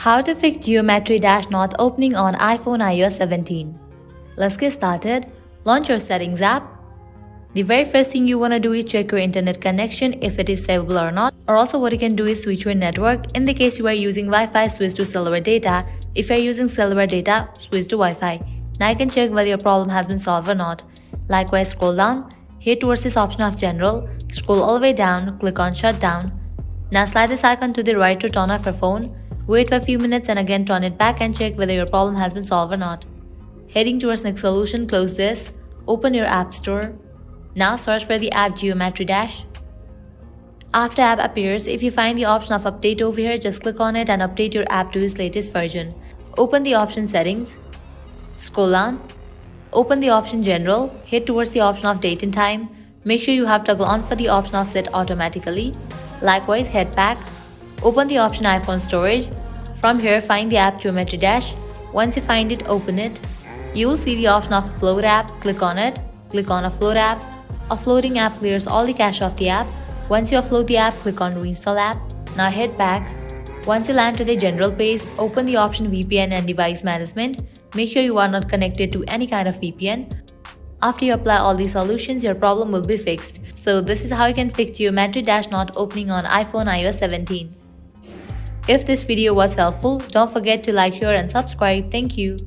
How to fix geometry dash not opening on iPhone iOS 17. Let's get started. Launch your settings app. The very first thing you want to do is check your internet connection if it is stable or not. Or also what you can do is switch your network. In the case you are using Wi-Fi, switch to cellular data. If you are using cellular data, switch to Wi-Fi. Now you can check whether your problem has been solved or not. Likewise, scroll down, head towards this option of general, scroll all the way down, click on shutdown. Now slide this icon to the right to turn off your phone. Wait for a few minutes and again turn it back and check whether your problem has been solved or not. Heading towards next solution, close this, open your app store. Now search for the app Geometry Dash. After app appears, if you find the option of update over here, just click on it and update your app to its latest version. Open the option settings, scroll down, open the option general, head towards the option of date and time. Make sure you have toggle on for the option of set automatically. Likewise, head back, open the option iPhone storage. From here, find the app Geometry Dash. Once you find it, open it. You will see the option of Float app. Click on it. Click on Offload app. Offloading app clears all the cache of the app. Once you offload the app, click on Reinstall app. Now head back. Once you land to the general page, open the option VPN and device management. Make sure you are not connected to any kind of VPN. After you apply all these solutions, your problem will be fixed. So this is how you can fix Geometry Dash not opening on iPhone iOS 17. If this video was helpful, don't forget to like, share and subscribe. Thank you.